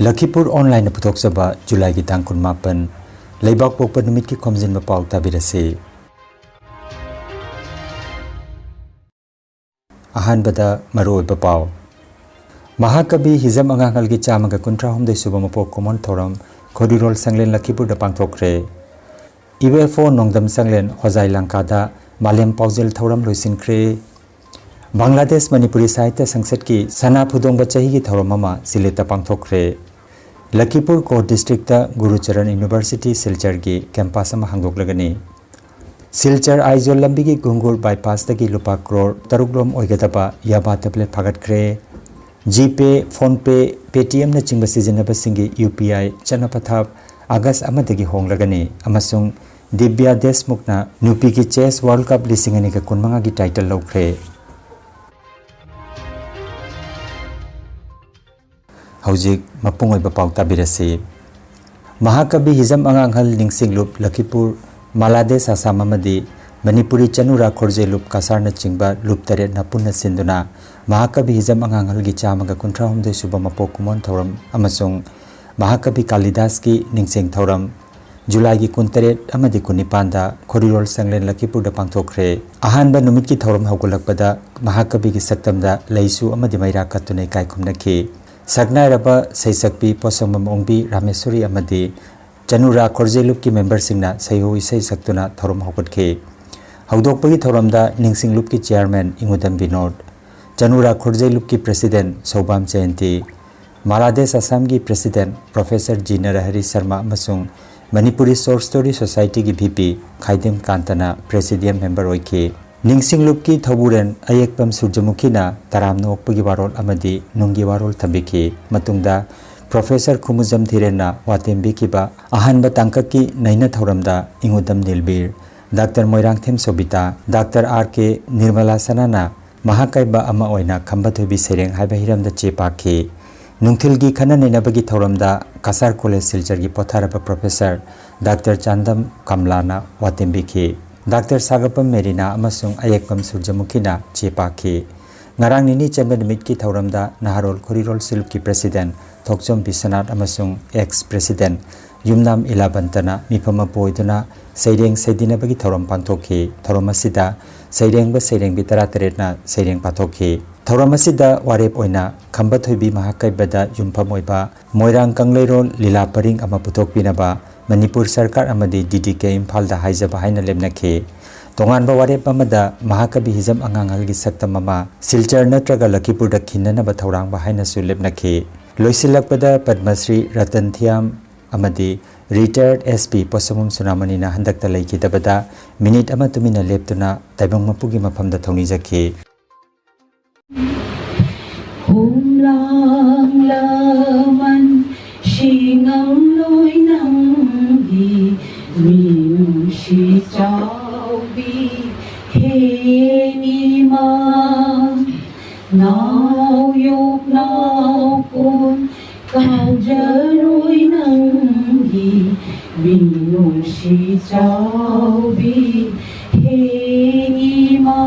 Lakhipuronline Manipuri July ki tang kun mapan leibak pokpa numit ki Khomjinba Pao tabirase. Ahanbada Maroiba Pao Mahakabi Hizam Angangal ki chamaga kuntra humde subamapok kumon thoram Korirol Sanglen Lakhipur da pangthokre. UFO Nongdam Sanglen Hozai Lankada Malem Paujel thoram loisinkre. Bangladesh Manipuri Sahitya Sangsad ki Sana Phudongba Chahi ki thoram mama sileta pangthokre. Lakhipur ko district ta Gurucharan University Silchar ki campus ama hangdoklagani. Silchar Aizol lambi ki Gungur bypass ta ki lupa crore taruklom oigataba yaba tablet phagatkre. GPay, PhonePe, Paytm na chingba sizinaba singi UPI chanapathap August amadagi honglagani amasung Dibya Desmukh na Nupi ki Chess World Cup lisingani ka kunmanga ki title lawkre. Haujik mapungoi bapau tabirase. Mahakabi Hizam Anganghal Ningsinglup Lakhipur Malade Sasamamadi Manipuri Chanura Khorje Lup Kasarna Chingba Lup Taret Napuna Sinduna Mahakabi Hizam Anganghal gi chamaga kuntra humde subamapok kumon thoram amasung Mahakabi Kalidas ki Ningsing thoram July ki kuntaret amadi kunipanda Korirol Sanglen Lakhipur da pangthokre. Ahanba numit ki thoram haugalakpada Mahakabi ki saktamda leisu amadi maira katunai kaikhumnaki. Sagnaraba Saisakpi Posomam Ongbi Ramesuri Amadi Chanura Khorjelup ki member singna Sayo Isai Saktuna Thoram Hokatke. Haudokpagi Thoramda Ningsinglup ki chairman Ingudam Vinod, Chanura Khorjelup ki president Sobam Jayanti, Malades Assam ki president Professor G. Narahari Sharma Masung, Manipuri Source Story Society ki VP Khaidim Kantana Presidium member oike. Ningsinglup ki Thoburen Ayekpam Surjamukhi na Taramno Okpagi Warol Amadi Nungi Warol Thabiki Matungda Professor Khumuzam Thirena Watembi Kiba Ahanba Tangkaki Naina Thoramda Ingudam Nilbir Dr. Moirangthem Sobita Dr. R.K. Nirmala Sanana Mahakaiba Ama Oina Khambathobi Sereng Haiba Hiramda Chepaki Nungthilgi Khana Nainabagi Thoramda Kasar College Silchar gi Potharaba Professor Dr. Chandam Kamlana Watembi Ki Dr. Sagapam Merina amasung Ayekpam Surjamukhi Chepaki Ngarang nini chamber numit ki thoramda Naharol Korirol Silup ki president Thokchom Bisanath amasung ex president Yumnam Ilabantana mifama poiduna Seireng Sedinabagi thoram pantokhi thoramasida Seirengba Seireng bitara teretna Seireng patokhi thoramasida warep oina Khambathoibi Mahakaibada yumpham oiba Moirang Kangleirol Lila Paring ama puthokpinaba Manipur Sarkar amadi DDK Imphal da haijaba haina lemnakhe. Tonganba warep amada Mahakabi Hizam Anganghal gi saktam mama Silchar natraga Lakhipur da khinanaba thorangba haina su lepnakhe. Loisilakpada Padmasri Ratan Thiam amadi retired SP Posamum Sunamani na handakta laikidabada minute ama tumina leptuna taibang mapugi mafamda thonijake. Humlang laman Shingam loi nanggi Minu shi chaubi Heni ma Nao yuk nao kun Kau jaroi nanggi Minu shi chaubi Heni ma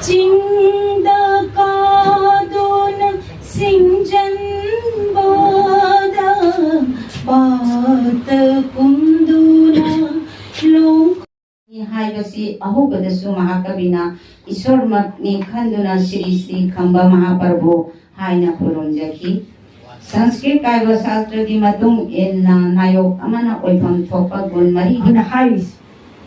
Jingda kadon Singjan Haibasi ahubadasu mahakabina isormakni khanduna Sri Sri Khamba Mahaprabhu haina khurumjaki Sanskrit kaiba shastra ki matung enna nayok amana oifam thopa gun mari hina hais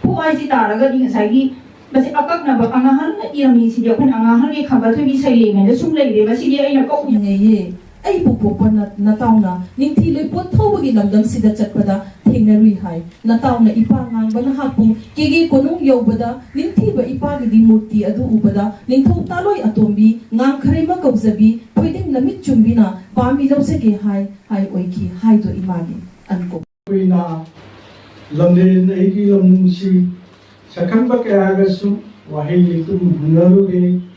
pu aisi taraga ding sagi basi akak na ba angahal na irami si dia kun angahal ni khamba thobi sai ngai da sum lai de basi dia aina ko ye ai pukpukpa na tauna ningthi loi pot thobagi lamdam sida chatpada thengnarui hai na tauna ipa ngangba na hapung kege konung yobada ningthi ba ipa gi di murti adu ubada ningthou taloi atombi ngang kharema kaubzabi poiding lamit chumbina pami lose ke hai oiki hai do imagi anko Pina lamden egi lamsi sakhamba kayagasu wahi litum hunaruge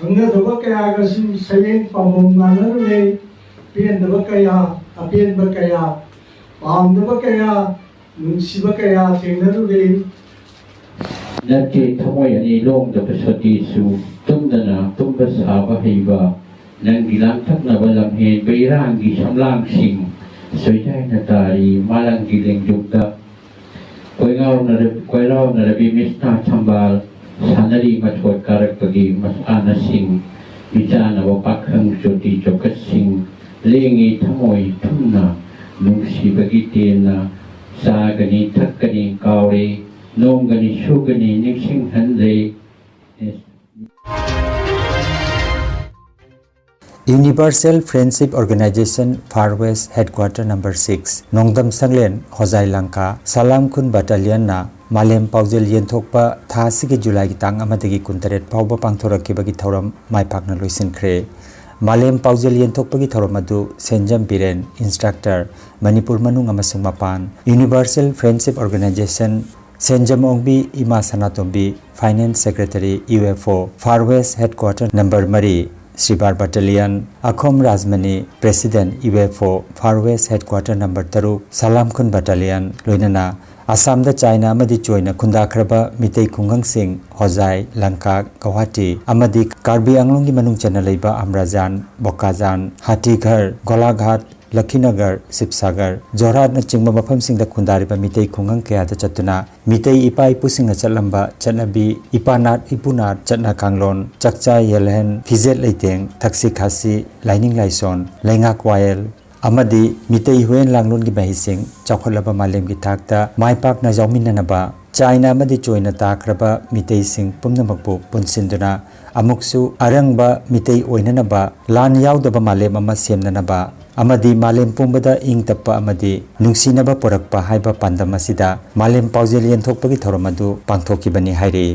Hangga daba kaya kasi sayang pamong nanarule pian daba kaya apian ba kaya pam daba kaya nungsi ba kaya thengnarule Nati thamoy ani long da pasati su tumdana tumba saba heiba nang dilang tak na walam hen bayrang gi samlang sing soyai na tari malang giling jukta koi rau na rabi misna chambal sanari mathot karak pagi mas ana sing bichana wa pakhang joti chokat sing lengi thamoi thumna nungsi bagi tena sa gani thak gani kaure nong gani shu gani niksing hanle Universal Friendship Organization Far West Headquarter Number 6 Nongdam Sanglen Hozai Lanka Salam Kun Battalion na Malem Paujel Yenthokpa Thasigi July gi tang amadagi kuntaret pauba pangthorakibagi thoram maipakna loisinkhre Malem Paujel Yenthokpagi thoram adu Senjam Biren Instructor Manipur Manung amasung Mapan Universal Friendship Organization Senjam Ongbi Ima Sanatombi Finance Secretary UFO Far West Headquarter Number 3 Sribar Battalion Akhom Rajmani President UFO Far West Headquarter Number 3 Salam Kun Battalion Loinana Assam da China amadi joina khunda khraba mitei khungang sing Hozai Lanka Guwahati amadi Karbi Anglong gi manung chana leiba Amrajan Bokajan Hatighar Golaghat Lakhinagar Sipsagar Jorhat na chingba mafam sing da khundariba mitei khungang kaya da chatuna mitei ipai pusing na chalamba chanabi ipanat ipunat chatna kanglon chakcha yelhen phizet leiteng thaksi khasi lining laison lengak wael amadi mitei huen langlon gi bahising chakholaba malem gi thakta maipak na jawminanaba China amadi joina takraba mitei sing pumnamakpu punsinduna amuksu arangba mitei oinanaba lan yaudaba malem ama semnanaba amadi malem pumbada ing tappa amadi nungsinaba porakpa haiba pandam asida malem paujel yenthokpagi thoramadu pangthokibani hairi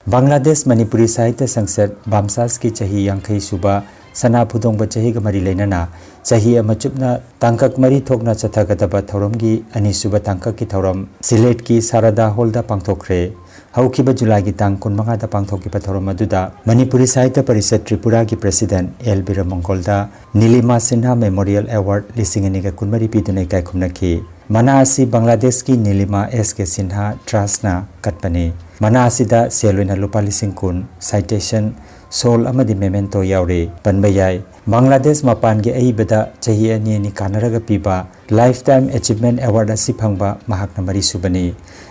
Bangladesh Manipuri Sahitya Sangsad Bamsas ki chahi yankhai suba sana phudongba chahi ga mari leinana chahi amachupna tangkak mari thokna chathagadaba thoramgi ani suba tangkak ki thoram Silet ki Sarada Holda pangthokre haukiba July gi tang 15 da pangthokiba thoram aduda Manipuri Sahitya Parishad Tripura ki President L Bira Mongolda Nilima Sinha Memorial Award lisingani ga kunmari pidunai kai khumnaki mana asi Bangladesh ki Nilima SK Sinha Trust na katpani mana asida seloina lupa lising kun citation sol amadi memento yaure panbayai Bangladesh mapan ge aibada chahi ani ni kanaraga piba lifetime achievement award asi phangba mahakna mari subani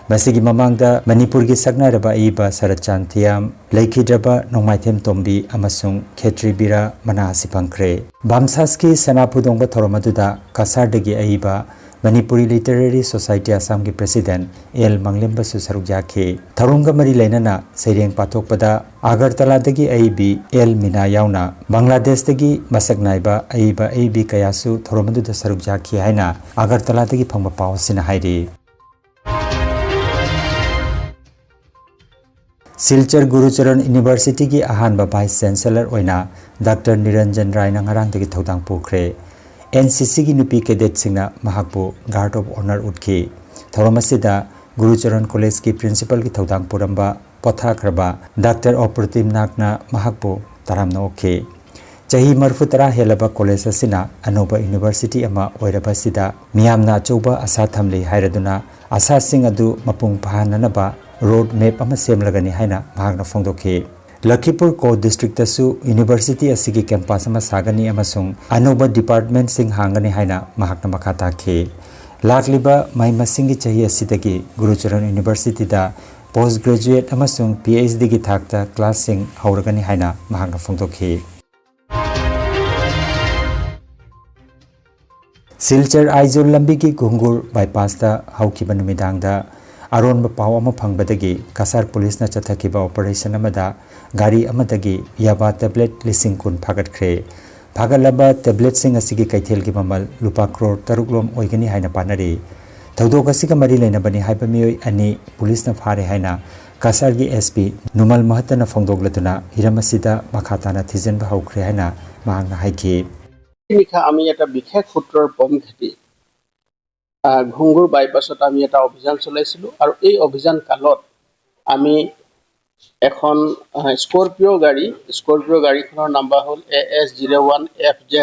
masigi mamangda Manipur gi saknaraba aiba Sarachantiam Laikhidraba Nongmaithem Tombi amasung Khetri Bira mana asi phangkre Bamsas ki sanapudongba thoromaduda kasardagi aiba Manipuri Literary Society Assam ki President L Manglemba su sarukjake tharunga mari leinana seireng pathokpada Agartala dagi aibi L Mina yauna Bangladesh dagi masak naiba aiba aibi kayasu thoromadu da sarukjake haina Agartala dagi phangba pawsina hairi Silchar Gurucharan University ki ahanba Vice Chancellor oina Dr Niranjan Rai na ngarang dagi thodang pukre NCC ki nupi cadet singna mahakbu Guard of Honor utki thoramasida Gurucharan College ki principal ki thodang puramba potha kraba Dr Opratim Nakna mahakbu taramna okhe chahi marfutara helaba college asina anoba university ama oirabasida miyamna chouba asa thamli hairaduna asa sing adu mapung phananaba road map ama semlagani haina mahakna phongdokhe Lakhipur ko district tasu university asigi campus ama sagani amasung anoba department sing hangani haina mahakna makata khe lakliba mai masingi chahi asidagi Gurucharan University da postgraduate amasung PhD gi thakta class sing hauragani haina mahakna phongdokhe Silchar Aizol lambi ki gungur bypass da haukiba numidang da Aron Pao ama phangbadagi Kasar Police na chathakiba operation amada gari amadagi yaba tablet lising kun phagatkhre phagalaba tablet sing asigi kaithel gi mamal lupa crore taruklom oigani haina panari thodok asiga mari leina bani haiba mioi ani police na phare haina Kasar gi SP Numal Mahatana phongdoglatuna hiramasida makhatana thijen ba haukhre haina mahangna haiki nikha ami eta bikhe khutror pom khati ঘুংগুৰ বাইপাছত আমি এটা অভিযান চলাইছিলো আৰু এই অভিযান কালত আমি এখন Scorpio গাড়ীখনৰ নাম্বাৰ হ'ল AS01FZ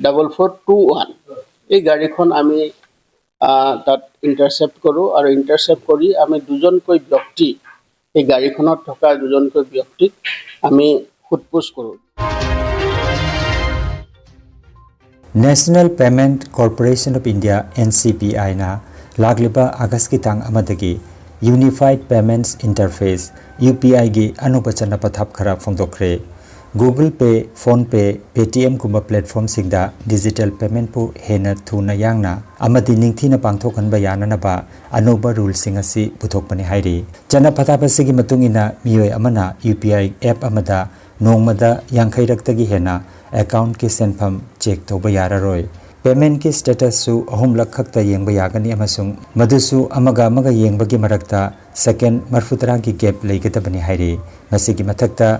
4421 এই গাড়ীখন আমি তাত ইন্টাৰসেপ্ট কৰো আৰু ইন্টাৰসেপ্ট কৰি আমি দুজনকৈ ব্যক্তি এই গাড়ীখনত থকা দুজনকৈ ব্যক্তিক আমি সোধপোছ কৰোঁ। National Payment Corporation of India NCPI na lagliba August ki tang amadagi Unified Payments Interface UPI gi anupachana pathap khara phongdokre Google Pay, Phone Pay, Paytm kumba platform singda digital payment pu hena thuna yangna amadi ningthina pangthokan ba yana ba anuba rule singa si puthokpani hairi chana pathapa sigi matungina miyoi amana UPI app amada nongmada yankhai raktagi hena account ki senpham check toba yararoi payment ki status su ahum lakh khakta yengba yagani amasung madusu amaga yengbagi marakta second marfutra ki gap leigatabani hairi masigi mathakta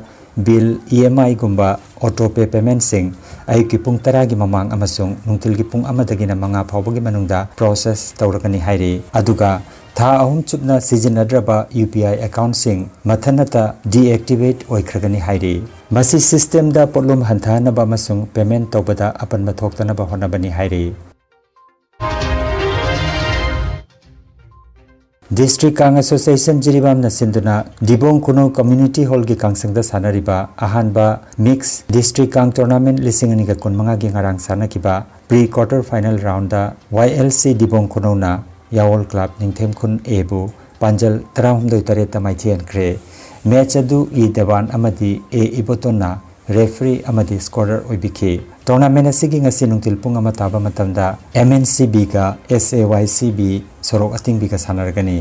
bill EMI gumba auto pay payment sing ay ki pung tara gi mamang amasung nungtil gi pung amadagi na mga phawbagi manungda process tawrakani hairi aduga tha ahum chupna sijinadraba UPI account sing mathanata deactivate oikragani hairi masi system da potlum hanthana ba masung payment tawbada apan mathoktana ba honabani hairi District Kang Association Jiribam na sinduna Dibong Kuno Community Hall gi kangsangda sanariba ahanba mix District Kang Tournament lisingani ga kunmanga gi ngarang sanakiba pre-quarter final round da YLC Dibong Kuno na Yawol Club Ningthem Khun Ebu Panjal 38 tamaithian kre match adu I Devan amadi A Ibotona referee amadi scorer oibiki tournament asigi ngasi nungtil pung ama taba matamda MNCB ga SAYCB sorok ating bi ka sanargani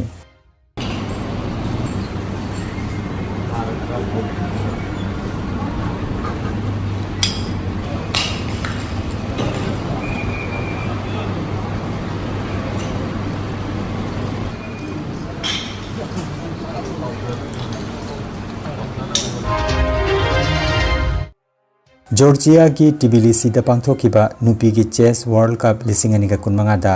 Georgia ki Tbilisi da pangthokiba nupi ki chess world cup lisingani ga kunmanga da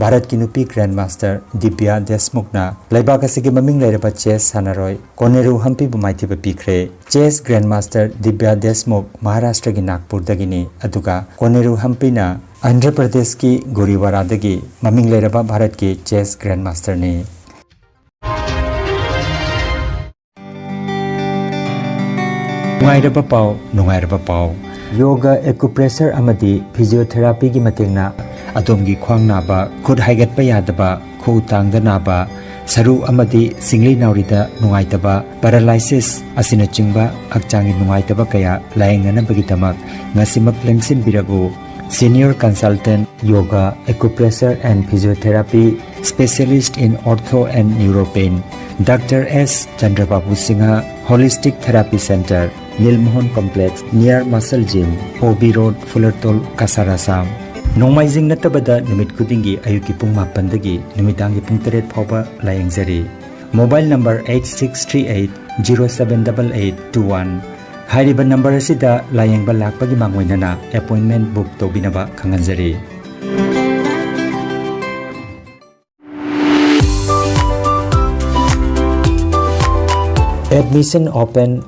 Bharat ki nupi grandmaster Divya Desmukh na laibak asigi maming lairaba chess sanaroi Koneru hampi bumaiti ba pikre chess grandmaster Divya Desmukh Maharashtra ki Nagpur dagini aduga Koneru hampi na Andhra Pradesh ki Goriwara dagi maming lairaba Bharat ki chess grandmaster ni Nungairaba Pao Yoga acupressure amadi physiotherapy gi matengna adomgi khwang naba khud haigat pa yadaba khu tangda naba saru amadi singli naurida nungaitaba paralysis asina chingba akchangi nungaitaba kaya laengana bagitamak ngasimak lengsin biragu Senior Consultant Yoga Acupressure and Physiotherapy Specialist in Ortho and Neuropain Dr. S. Chandrababu Singha Holistic Therapy Center Nilmohon Complex near Muscle Gym OB Road Fullertol Kasarasam Nomaizing natabada numit kudingi ayuki pung mapandagi numitangi pung teret phawba layengzari Mobile number 8638078821 Hairiba number asida layengba lakpagi mangwainana appointment book tobinaba khanganjari Admission open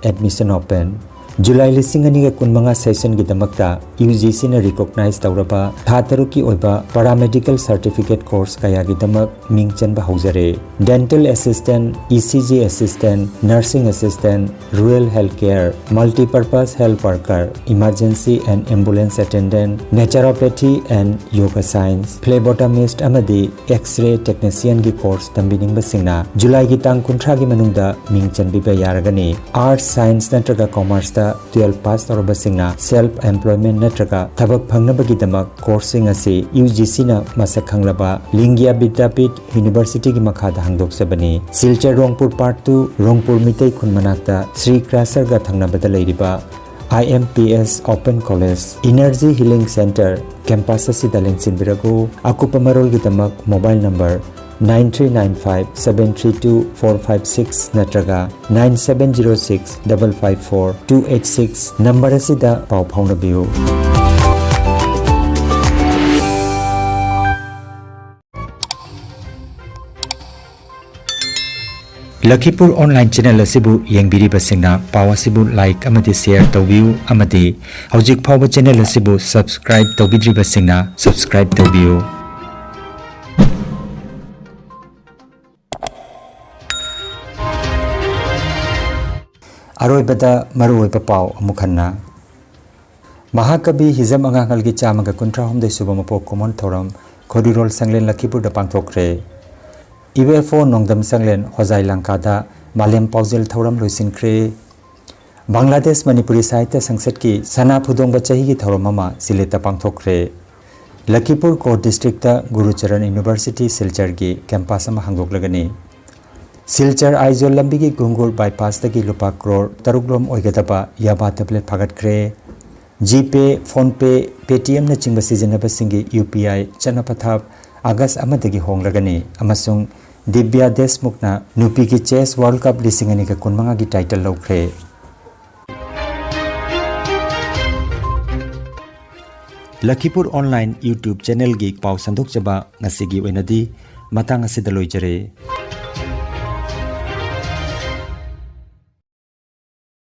July lising aniga kunmanga session gidamakta UGC na recognize tawraba thatharuki oiba paramedical certificate course kaya gidamak mingchanba haujare dental assistant ECG assistant nursing assistant rural healthcare multi-purpose health worker emergency and ambulance attendant naturopathy and yoga science phlebotomist amadi x-ray technician gi course tambining basingna July gi tang kunthra gi manungda mingchanbi ba yaragani arts science natraga commerce da 12 pass tawraba singna self employment natraga thabak phangnabagi damak coursing asi UGC na masak khanglaba Lingya Vidyapit University gi makhada hangdok sabani Silchar Rongpur Part 2 Rongpur Mitei Khunmanakta Sri Krasar ga thangnabada leiriba IMPS Open College Energy Healing Center campus asida lengsinbiragu akupa marol gi damak mobile number 9395732456 natraga 9706554286 number asida pau phaunabiu Lakhipur online channel asibu yengbiriba singna paw asibu like amadi share tawbiu amadi hojik phawba channel asibu subscribe tawbidriba singna subscribe tawbiu अरोइबदा मरुओइबा पाव अमुखन्ना महाकवि हिजम अंगांगलगी चामगा कुंट्रा हमदे सुबा मपोक Koeman थौरम खोडिरोल संगलेन Lakhipur दा पांगथोखरे इवेफो नोंगदम संगलेन होजाई लंकादा मालेम पाउजेल थौरम लोइसिनख्रे बांग्लादेश मणिपुरी साहित्य संसद की सना फुदोंग चही की थौरम अमा सिलेता पांगथोखरे लखीपुर कोट डिस्ट्रिक्ट गुरुचरण यूनिवर्सिटी सिलचर की कैंपस अमा हांगदोकलगनी सिलचर आइजोल लंबी की गुंगुर बाईपास तकी लुपा करोड़ तरुगलोम ओइगदबा याबा टेबलेट फागतख्रे जीपे फोनपे पेटीएम न चिंग सिजनबसिंगी यूपीआई चनपथाप अगस्त अमदगी होंगलगनी अमसुंग दिव्या देशमुखना नुपी की चेस वर्ल्ड कप 2015 की टाइटल लौख्रे लखीपुर ऑनलाइन यूट्यूब चैनल की पाव संदोक जबा ngasi gi oinadi matang asida loijare।